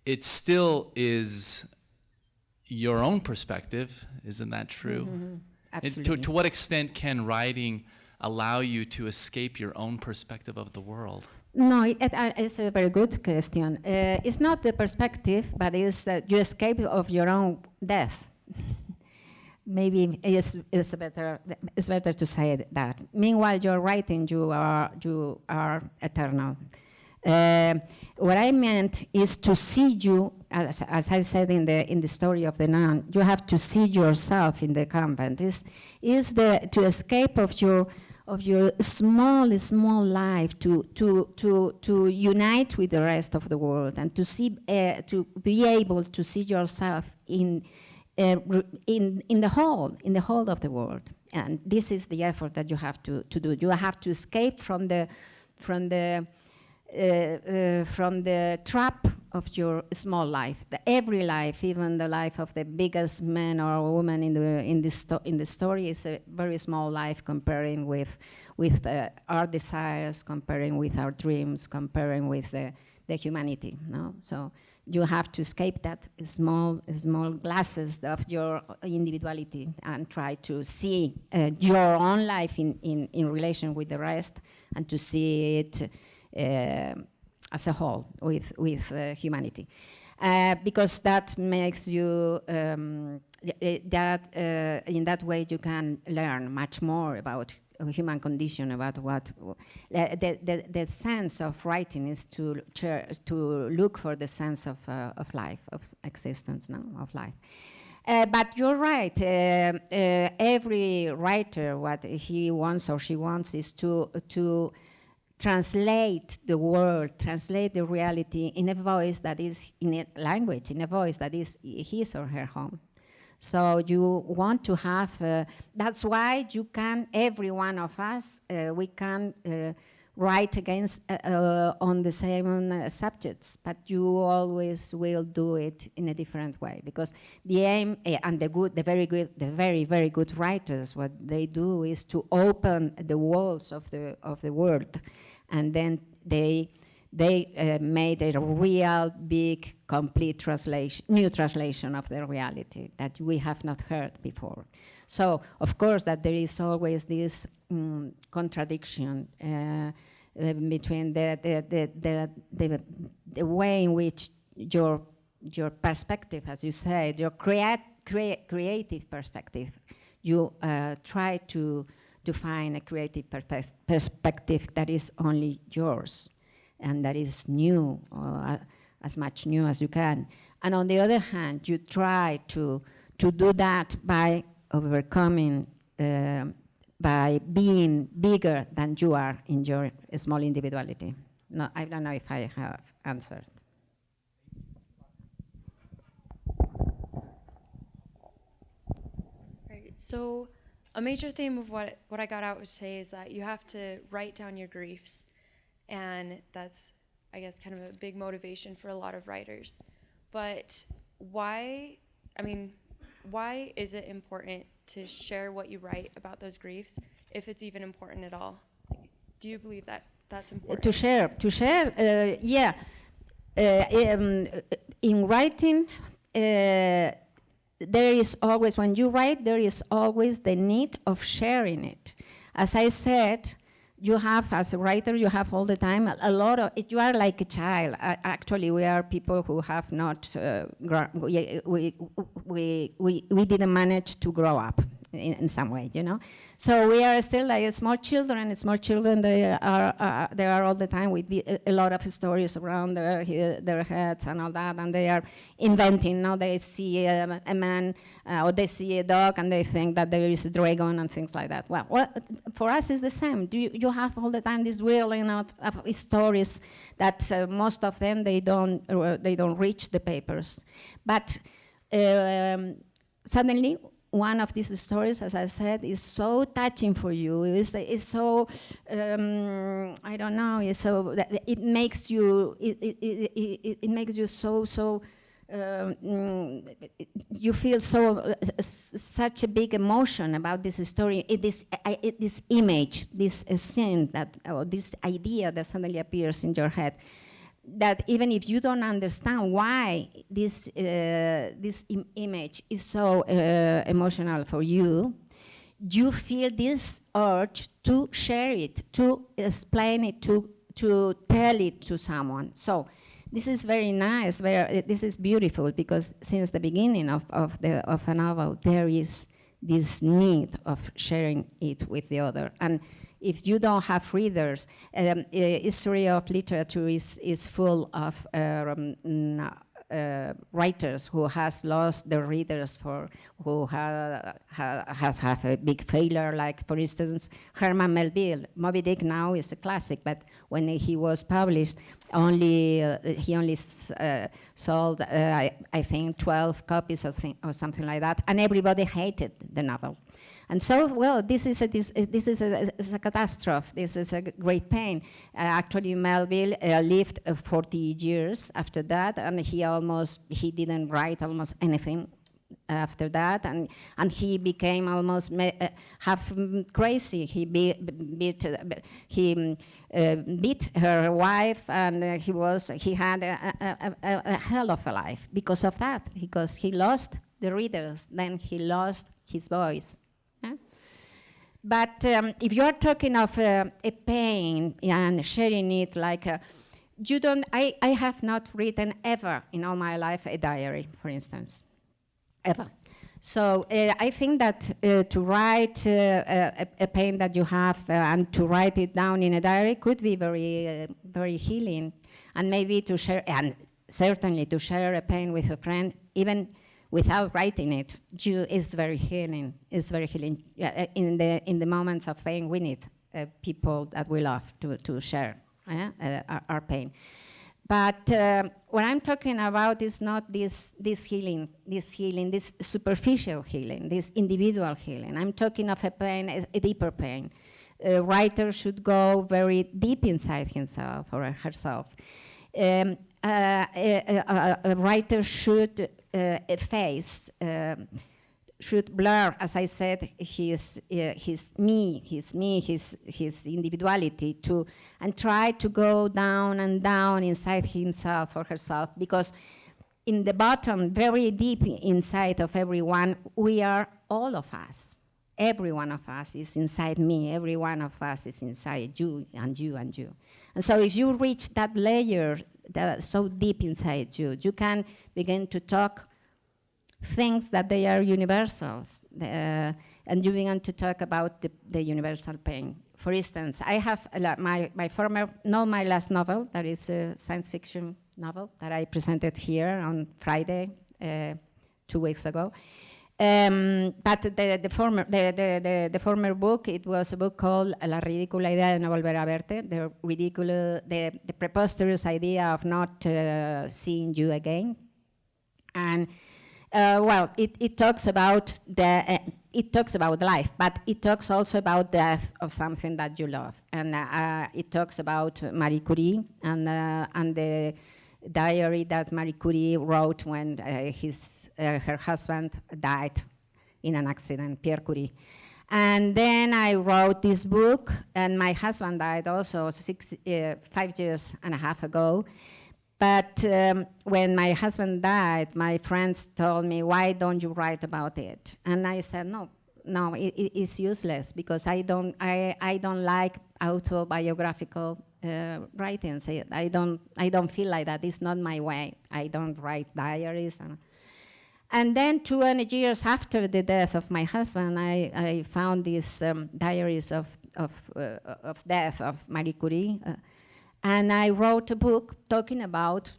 it still is your own perspective, isn't that true? Mm-hmm. Absolutely. To what extent can writing allow you to escape your own perspective of the world? No, it's a very good question. It's not the perspective, but it's you escape of your own death. Maybe it's better to say that. Meanwhile, you're writing, you are eternal. What I meant is to see you, as I said in the story of the nun, you have to see yourself in the convent. Is to escape of your small life, to unite with the rest of the world, and to be able to see yourself in the whole of the world. And this is the effort that you have to do. You have to escape from the trap of your small life. Every life, even the life of the biggest man or woman in the story, is a very small life comparing with our desires, comparing with our dreams, comparing with the humanity. No, so you have to escape that small glasses of your individuality and try to see your own life in relation with the rest, and to see it as a whole with humanity, because that makes you in that way you can learn much more about human condition, about what the sense of writing is to look for the sense of life, of existence, no, of life. But you're right. Every writer, what he wants or she wants is to translate the world, translate the reality in a voice that is, in a language, in a voice that is his or her home. So you want to have, that's why you can, every one of us, we can write against, on the same subjects, but you always will do it in a different way, because the aim, and the very, very good writers, what they do is to open the walls of the world, and then they made a real big, complete translation, new translation of the reality that we have not heard before. So, of course, that there is always this contradiction between the way in which your perspective, as you said, your creative perspective, you try to find a creative perspective that is only yours, and that is new, as much new as you can. And on the other hand, you try to do that by overcoming, by being bigger than you are in your small individuality. No, I don't know if I have answered. Right, so a major theme of what I got out today is that you have to write down your griefs. And that's, I guess, kind of a big motivation for a lot of writers. But why is it important to share what you write about those griefs, if it's even important at all? Like, do you believe that that's important? To share, yeah. In writing, there is always, when you write, there is always the need of sharing it. As I said, you have, as a writer, you have all the time a lot of, you are like a child. Actually, we are people who have not, we didn't manage to grow up. in some way, you know. So we are still like small children. Small children, they are all the time with a lot of stories around their heads and all that, and they are inventing. Now they see a man or they see a dog and they think that there is a dragon and things like that. Well, for us it's the same. You have all the time this whirling of stories that most of them they don't reach the papers, but suddenly. One of these stories, as I said, is so touching for you. It's so I don't know. It's so that it makes you. It makes you so. You feel such a big emotion about this story. This image, this scene this idea that suddenly appears in your head. That even if you don't understand why this image is so emotional for you, you feel this urge to share it, to explain it, to tell it to someone. So this is very nice. This is beautiful because since the beginning of a novel, there is this need of sharing it with the other. And if you don't have readers, history of literature is full of writers who has lost their readers who has have a big failure. Like for instance, Herman Melville. Moby Dick now is a classic, but when he was published, he only sold I think 12 copies or something like that, and everybody hated the novel. And so, well, this is a catastrophe. This is a great pain. Actually, Melville lived 40 years after that, and he didn't write almost anything after that, and he became almost half crazy. He beat her wife, and he had a hell of a life because of that. Because he lost the readers, then he lost his voice. But if you are talking of a pain and sharing it, like I have not written ever in all my life a diary, for instance, ever. So I think that to write a pain that you have and to write it down in a diary could be very, very healing, and maybe to share, and certainly to share a pain with a friend, even without writing it, is very healing. It's very healing. In the moments of pain, we need people that we love to share our pain. But what I'm talking about is not this healing, this superficial healing, this individual healing. I'm talking of a pain, a deeper pain. A writer should go very deep inside himself or herself. A writer should should blur, as I said, his individuality and try to go down and down inside himself or herself, because in the bottom, very deep inside of everyone, we are all of us. Every one of us is inside me. Every one of us is inside you and you and you. And so if you reach that layer that is so deep inside you, you can begin to talk things that they are universals. And you begin to talk about the universal pain. For instance, I have my last novel, that is a science fiction novel that I presented here on Friday, 2 weeks ago. But the former book, it was a book called La ridícula idea de no volver a verte, the preposterous idea of not seeing you again. And well, it talks about life, but it talks also about death of something that you love, and it talks about Marie Curie and the diary that Marie Curie wrote when her husband died in an accident, Pierre Curie. And then I wrote this book, and my husband died also 5.5 years ago. But when my husband died, my friends told me, "Why don't you write about it?" And I said, "No, it's useless, because I don't like autobiographical writings. I don't feel like that. It's not my way. I don't write diaries." And then 20 years after the death of my husband, I found these diaries of death of Marie Curie. And I wrote a book talking about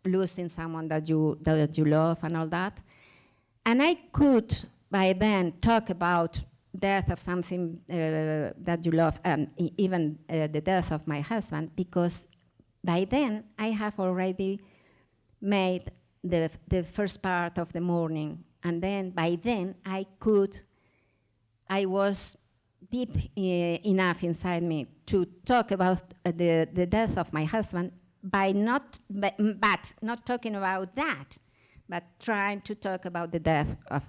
losing someone that you love and all that. And I could, by then, talk about death of something that you love, and even the death of my husband, because by then I have already made the first part of the mourning. And then by then I was deep enough inside me to talk about the death of my husband but not talking about that, but trying to talk about the death of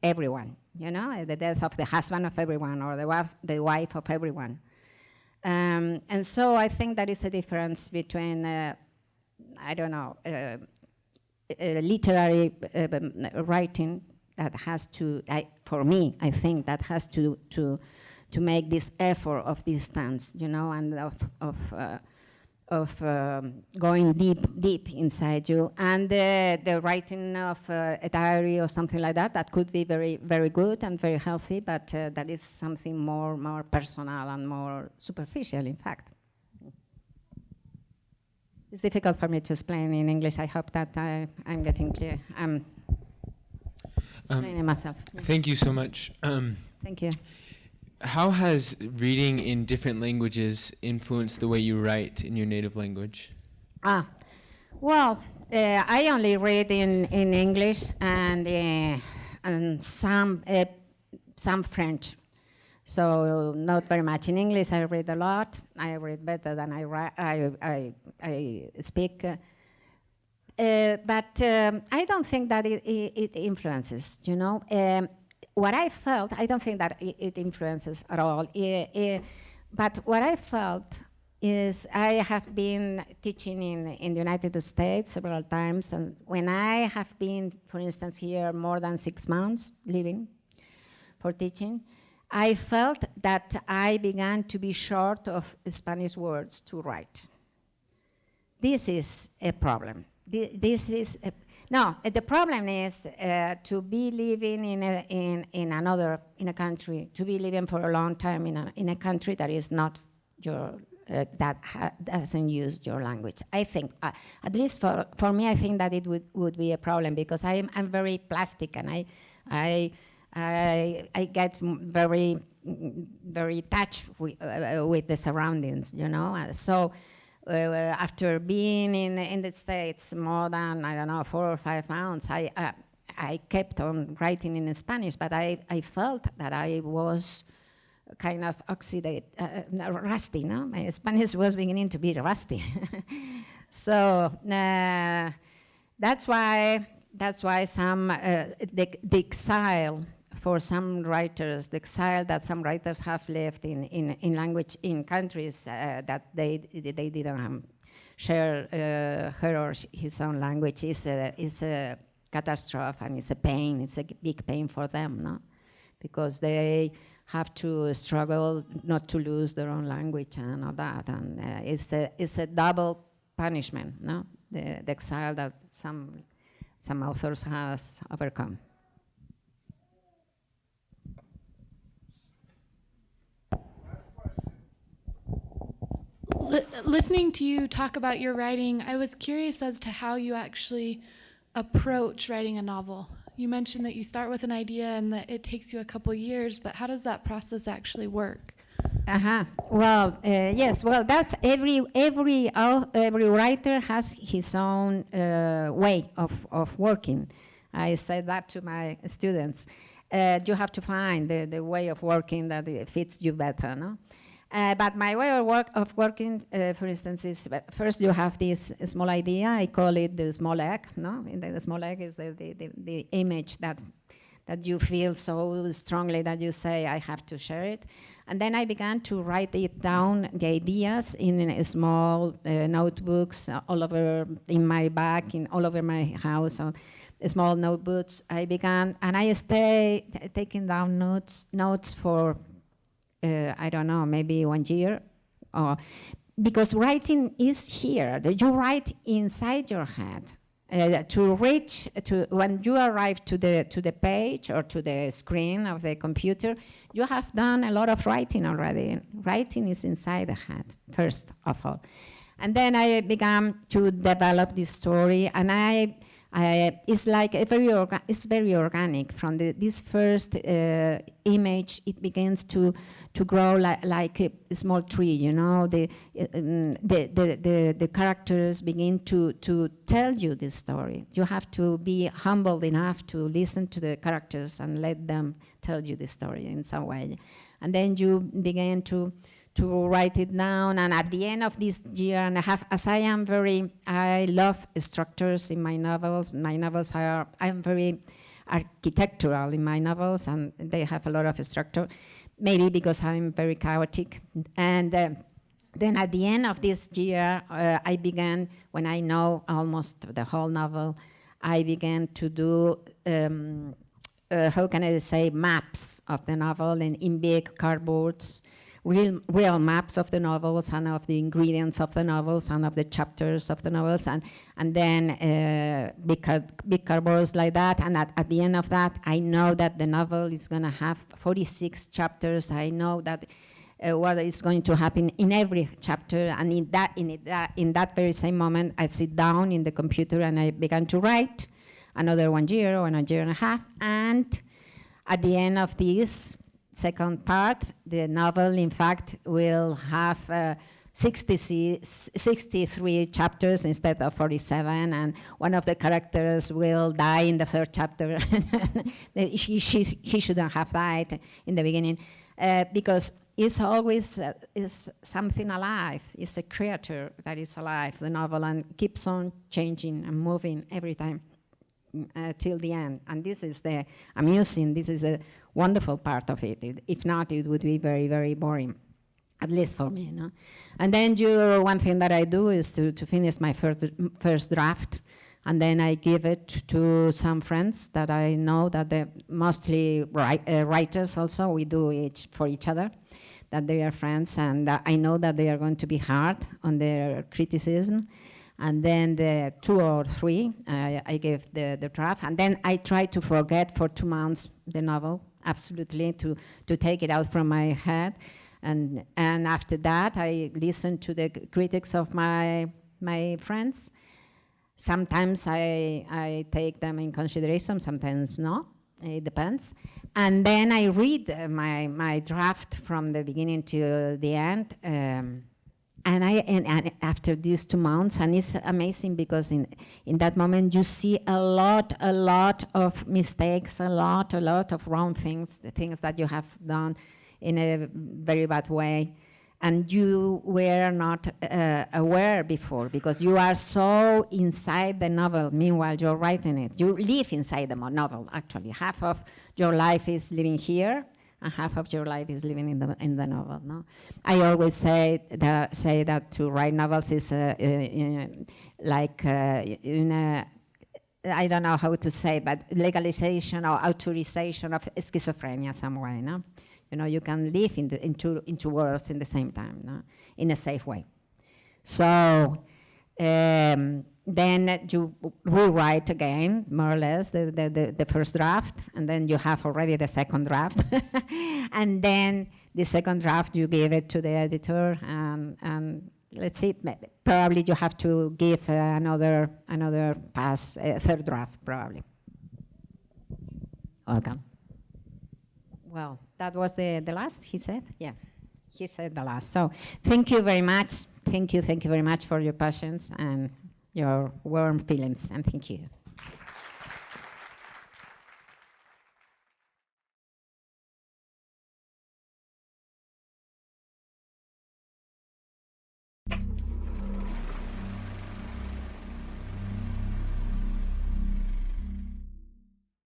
everyone, you know, the death of the husband of everyone or the wife of everyone. And so I think that is a difference between, I don't know, literary writing that has to, for me, I think that has to make this effort of distance, you know, and of going deep inside you, and the writing of a diary or something like that, that could be very, very good and very healthy, but that is something more personal and more superficial, in fact. It's difficult for me to explain in English. I hope that I'm getting clear. I'm explaining myself. Thank you so much. Thank you. How has reading in different languages influenced the way you write in your native language? Well, I only read in English and some French. So not very much in English. I read a lot. I read better than I speak. But I don't think that it influences, you know. What I felt, I don't think that it influences at all. But what I felt is I have been teaching in the United States several times, and when I have been, for instance, here more than 6 months living for teaching, I felt that I began to be short of Spanish words to write. This is a problem. The problem is to be living in a country, to be living for a long time in a country that is not your, doesn't use your language. I think, at least for me, I think that it would be a problem, because I'm very plastic, and I get very, very touched with the surroundings, you know. So after being in the States more than, I don't know, 4 or 5 months, I kept on writing in Spanish, but I felt that I was kind of rusty, no? My Spanish was beginning to be rusty. So that's why some, the exile for some writers, the exile that some writers have left in language, in countries that they didn't share her or his own language, is a catastrophe, and it's a pain. It's a big pain for them, no? Because they have to struggle not to lose their own language and all that, and it's a double punishment, no? The exile that some authors has overcome. Listening to you talk about your writing, I was curious as to how you actually approach writing a novel. You mentioned that you start with an idea and that it takes you a couple years, but how does that process actually work? Well, yes. Well, that's every writer has his own way of working. I say that to my students. You have to find the way of working that fits you better, no? But my way of working, for instance, is first you have this small idea. I call it the small egg. No, and the small egg is the image that you feel so strongly that you say, I have to share it. And then I began to write it down, the ideas, in small notebooks all over in my bag, all over my house, small notebooks. I began, and I stay taking down notes for I don't know, maybe 1 year, because writing is here. You write inside your head. To reach to when you arrive to the page or to the screen of the computer, you have done a lot of writing already. Writing is inside the head, first of all. And then I began to develop this story, and it's like it's very organic. From this first image, it begins to grow like a small tree. You know, the characters begin to tell you this story. You have to be humble enough to listen to the characters and let them tell you the story in some way, and then you begin to write it down. And at the end of this year and a half, as I love structures in my novels. I'm very architectural in my novels, and they have a lot of structure, maybe because I'm very chaotic. And then at the end of this year, I began, when I know almost the whole novel, I began to do, how can I say, maps of the novel in big cardboards, real maps of the novels and of the ingredients of the novels and of the chapters of the novels, and then big cardboards like that. And at the end of that, I know that the novel is going to have 46 chapters. I know that what is going to happen in every chapter, and in that very same moment, I sit down in the computer and I began to write another 1 year or a year and a half. And at the end of this second part, the novel, in fact, will have 63 chapters instead of 47, and one of the characters will die in the third chapter. he shouldn't have died in the beginning, because it's always is something alive. It's a creature that is alive, the novel, and keeps on changing and moving every time till the end. And this is the amusing, this is a wonderful part of it. If not, it would be very, very boring, at least for me. No? And then one thing that I do is to finish my first draft, and then I give it to some friends that I know that they're mostly writers also. We do it for each other, that they are friends, and I know that they are going to be hard on their criticism. And then the 2 or 3, I give the draft, and then I try to forget for 2 months the novel, absolutely, to take it out from my head. And after that, I listen to the critics of my friends. Sometimes I take them in consideration, sometimes not. It depends. And then I read my draft from the beginning to the end. And after these 2 months, and it's amazing because in that moment you see a lot of mistakes, a lot of wrong things, the things that you have done in a very bad way, and you were not aware before because you are so inside the novel. Meanwhile, you're writing it. You live inside the novel. Actually, half of your life is living here, and half of your life is living in the novel. No, I always say that to write novels is like I don't know how to say, but legalization or authorization of schizophrenia some way. No, you know, you can live in two worlds in the same time, no? In a safe way. So then you rewrite again, more or less, the first draft, and then you have already the second draft. And then the second draft, you give it to the editor, and let's see, probably you have to give another pass, third draft, probably. Welcome. Well, that was the last, he said? Yeah, he said the last. So thank you very much. Thank you very much for your patience and your warm feelings, and thank you.